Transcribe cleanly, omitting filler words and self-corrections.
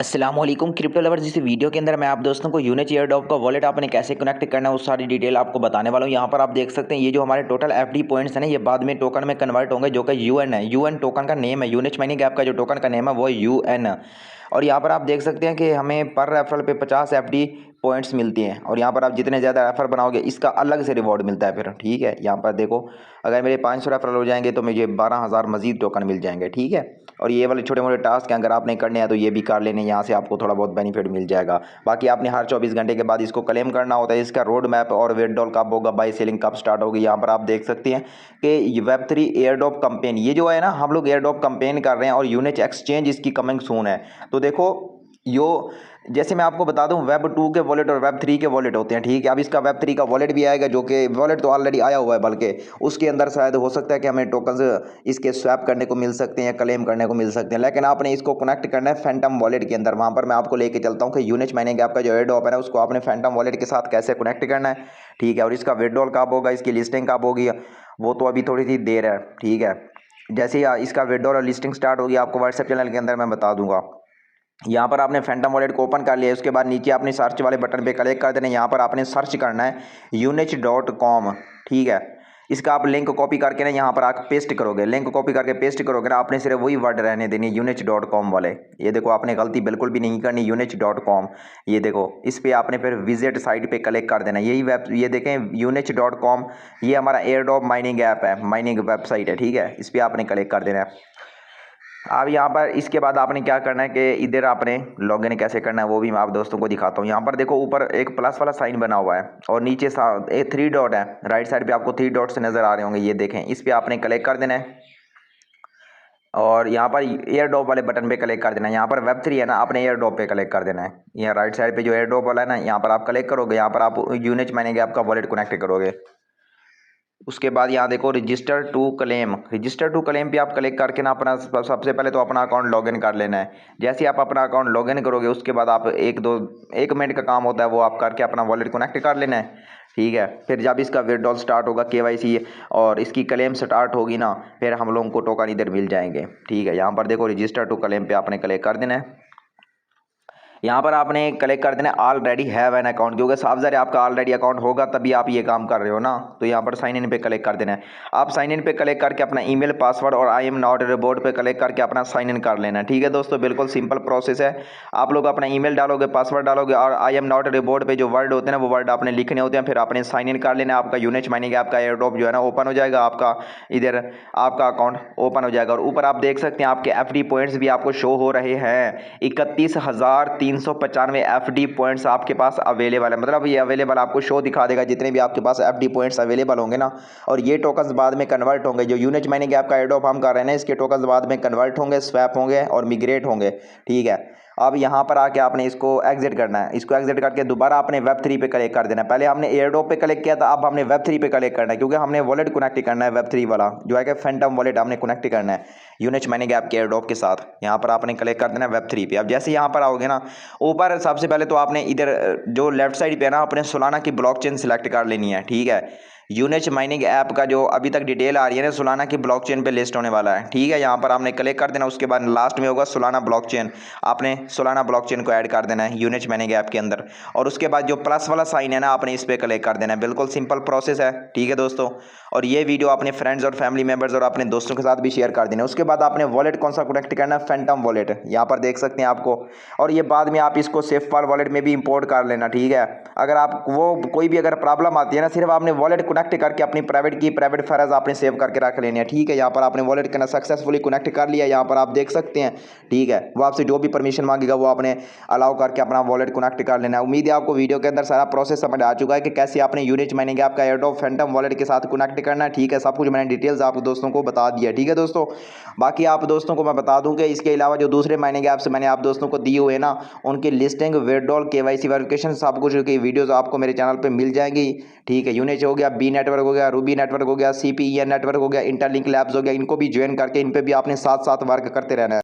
अस्सलामुअलैकुम crypto lovers. इस video के अंदर मैं आप दोस्तों को यूनिच एयरड्रॉप का वॉलेट आपने कैसे कनेक्ट करना है उस सारी डिटेल आपको बताने वाला हूँ। यहाँ पर आप देख सकते हैं ये जो हमारे टोटल एफडी पॉइंट्स हैं ना, ये बाद में टोकन में कन्वर्ट होंगे, जो कि यूएन है। यूएन टोकन का नेम है। यूनिच माइनिंग ऐप का जो टोकन का नेम है वो है यूएन। और यहाँ पर आप देख सकते हैं कि हमें पर रेफरल पे 50 एफडी पॉइंट्स मिलती हैं। और यहाँ पर आप जितने ज़्यादा रेफर बनाओगे इसका अलग से रिवॉर्ड मिलता है फिर। ठीक है, यहाँ पर देखो, अगर मेरे 500 रेफरल हो जाएंगे तो मुझे 12,000 मजीद टोकन मिल जाएंगे। ठीक है, और ये वाले छोटे मोटे टास्क हैं, अगर आपने करने हैं तो ये भी कर लेने, यहाँ से आपको थोड़ा बहुत बेनिफिट मिल जाएगा। बाकी आपने हर 24 घंटे के बाद इसको क्लेम करना होता है। इसका रोड मैप और विड्रॉल कब होगा, बाई सेलिंग कब स्टार्ट होगी, यहाँ पर आप देख सकते हैं कि Web3 एयरड्रॉप कंपेन, ये जो है ना, हम लोग एयरड्रॉप कंपेन कर रहे हैं और यूनिच एक्सचेंज इसकी कमिंग सून है। तो देखो, यो जैसे मैं आपको बता दूं, Web2 के वॉलेट और Web3 के वॉलेट होते हैं। ठीक है, अब इसका Web3 का वॉलेट भी आएगा, जो कि वॉलेट तो ऑलरेडी आया हुआ है, बल्कि उसके अंदर शायद हो सकता है कि हमें टोकन्स इसके स्वैप करने को मिल सकते हैं या क्लेम करने को मिल सकते हैं। लेकिन आपने इसको कनेक्ट करना है फैंटम वॉलेट के अंदर। वहाँ पर मैं आपको लेके चलता हूँ कि यूनिच माइनिंग ऐप का जो एयरड्रॉप है ना, उसको आपने फैंटम वॉलेट के साथ कैसे कनेक्ट करना है। ठीक है, और इसका विड्रॉल कब होगा, इसकी लिस्टिंग कब होगी, वो तो अभी थोड़ी सी देर है। ठीक है, जैसे ही इसका विड्रॉल और लिस्टिंग स्टार्ट होगी आपको व्हाट्सएप चैनल के अंदर मैं बता दूंगा। यहाँ पर आपने फैंटम वॉलेट को ओपन कर लिया है। उसके बाद नीचे आपने सर्च वाले बटन पे क्लिक कर देना है। यहाँ पर आपने सर्च करना है unich.com। ठीक है, इसका आप लिंक कॉपी करके ना यहाँ पर आप पेस्ट करोगे। लिंक कॉपी करके पेस्ट करोगे ना, आपने सिर्फ वही वर्ड रहने देनी unich.com वाले। ये देखो, आपने गलती बिल्कुल भी नहीं करनी, unich.com। ये देखो, इस पर आपने फिर विजिट साइट पे क्लिक कर देना। यही ये देखें unich.com, ये हमारा एयर ड्रॉप माइनिंग ऐप है, माइनिंग वेबसाइट है। ठीक है, इस पर आपने क्लिक कर देना है। अब यहाँ पर इसके बाद आपने क्या करना है कि इधर आपने लॉगिन कैसे करना है वो भी मैं आप दोस्तों को दिखाता हूँ। यहाँ पर देखो, ऊपर एक प्लस वाला साइन बना हुआ है और नीचे एक 3 डॉट है। राइट साइड पे आपको 3 डॉट्स नज़र आ रहे होंगे, ये देखें, इस पर आपने क्लिक कर देना है और यहाँ पर एयर ड्रॉप वाले बटन पे क्लिक कर देना है। यहाँ पर Web3 है ना, आपने एयर ड्रॉप पे क्लिक कर देना है। यहाँ राइट साइड पे जो एयर ड्रॉप वाला है ना, यहाँ पर आप क्लिक करोगे, यहाँ पर आप यूनिच माइनिंग ऐप का वॉलेट कनेक्ट करोगे। उसके बाद यहाँ देखो register to claim, register to claim पे आप क्लिक करके ना अपना सबसे पहले तो अपना अकाउंट लॉगिन कर लेना है। जैसे आप अपना अकाउंट लॉगिन करोगे उसके बाद आप 1 मिनट का काम होता है, वो आप करके अपना वॉलेट कनेक्ट कर लेना है। ठीक है, फिर जब इसका विड्रॉल स्टार्ट होगा, KYC और इसकी क्लेम स्टार्ट होगी ना, फिर हम लोगों को टोकन इधर मिल जाएंगे। ठीक है, यहाँ पर देखो रजिस्टर टू क्लेम पे आपने क्लिक कर देना है। यहाँ पर आपने क्लिक कर देना ऑलरेडी हैव एन अकाउंट, क्योंकि साफ ज़ाहिर आपका ऑलरेडी अकाउंट होगा तभी आप ये काम कर रहे हो ना। तो यहाँ पर साइन इन पे क्लिक कर देना है। आप साइन इन पे क्लिक करके अपना ईमेल पासवर्ड और आई एम नॉट रोबोट पे क्लिक करके अपना साइन इन कर लेना है। ठीक है दोस्तों, बिल्कुल सिंपल प्रोसेस है। आप लोग अपना ईमेल डालोगे, पासवर्ड डालोगे और आई एम नॉट रोबोट पे जो वर्ड होते हैं ना, वो वर्ड आपने लिखने होते हैं। फिर आपने साइन इन कर लेना है। आपका यूनिच माइनिंग ऐप का एयरड्रॉप जो है ना ओपन हो जाएगा, आपका इधर आपका अकाउंट ओपन हो जाएगा। और ऊपर आप देख सकते हैं आपके FD पॉइंट्स भी आपको शो हो रहे हैं। 31,395 FD पॉइंट्स आपके पास अवेलेबल है। मतलब ये अवेलेबल आपको शो दिखा देगा जितने भी आपके पास FD पॉइंट्स अवेलेबल होंगे ना। और ये टोकन्स बाद में कन्वर्ट होंगे। जो यूनिच माइनिंग ऐप का एयरड्रॉप हम कर रहे हैं ना, इसके टोकन्स बाद में कन्वर्ट होंगे, स्वैप होंगे और मिग्रेट होंगे। ठीक है, अब यहाँ पर आके आपने इसको एग्जिट करना है। इसको एग्जिट करके दोबारा आपने Web3 पे क्लिक कर देना है। पहले हमने एयरड्रॉप पे क्लिक किया था, अब हमने Web3 पे क्लिक करना है, क्योंकि हमने वॉलेट कनेक्ट करना है। Web3 वाला जो है कि फैंटम वॉलेट हमने कनेक्ट करना है यूनिच माइनिंग ऐप के एयरड्रॉप के साथ। यहाँ पर आपने क्लिक कर देना है Web3 पे। अब जैसे यहाँ पर आओगे ना, ऊपर सबसे पहले तो आपने इधर जो लेफ्ट साइड पे है ना, अपने सोलाना की ब्लॉकचेन सिलेक्ट कर लेनी है। ठीक है, यूनिच माइनिंग ऐप का जो अभी तक डिटेल आ रही है ना, सोलाना की ब्लॉकचेन पे लिस्ट होने वाला है। ठीक है, यहाँ पर आपने क्लिक कर देना। उसके बाद लास्ट में होगा सोलाना ब्लॉकचेन, आपने सोलाना ब्लॉकचेन को ऐड कर देना है यूनिच माइनिंग ऐप के अंदर। और उसके बाद जो प्लस वाला साइन है ना, आपने इस पर क्लिक कर देना है। बिल्कुल सिंपल प्रोसेस है। ठीक है दोस्तों, और ये वीडियो अपने फ्रेंड्स और फैमिली मेम्बर्स और अपने दोस्तों के साथ भी शेयर कर देना। उसके बाद आपने वॉलेट कौन सा कनेक्ट करना है, फैंटम वॉलेट, यहाँ पर देख सकते हैं आपको। और ये बाद में आप इसको सेफपाल वॉलेट में भी इंपोर्ट कर लेना। ठीक है, अगर आप वो कोई भी अगर प्रॉब्लम आती है ना, सिर्फ आपने वॉलेट कनेक्ट करके अपनी प्राइवेट फाइल्स आपने सेव करके रख लेनी है। ठीक है, यहाँ पर आपने वॉलेट करना सक्सेसफुली कनेक्ट कर लिया, यहाँ पर आप देख सकते हैं। ठीक है, वो आपसे जो भी परमिशन मांगेगा वो आपने अलाउ करके अपना वॉलेट कनेक्ट कर लेना है। उम्मीद है आपको वीडियो के अंदर सारा प्रोसेस समझ आ चुका है कि कैसे आपने यूनिच माइनिंग ऐप का एयरड्रॉप फैंटम वॉलेट के साथ कनेक्ट करना है। ठीक है, सब कुछ मैंने डिटेल्स आप दोस्तों को बता दिया। ठीक है दोस्तों, बाकी आप दोस्तों को मैं बता दूं कि इसके अलावा जो दूसरे माइनिंग ऐप्स मैंने आप दोस्तों को दिए हुए ना, उनकी लिस्टिंग, विड्रॉल, KYC वेरिफिकेशन सब कुछ की वीडियोस आपको मेरे चैनल पे मिल जाएंगी। ठीक है, यूनिच हो गया, बी नेटवर्क हो गया, रूबी नेटवर्क हो गया, CPEN नेटवर्क हो गया, इंटरलिंक लैब्स हो गया, इनको भी ज्वाइन करके इन पे भी आपने साथ साथ वर्क करते रहना है।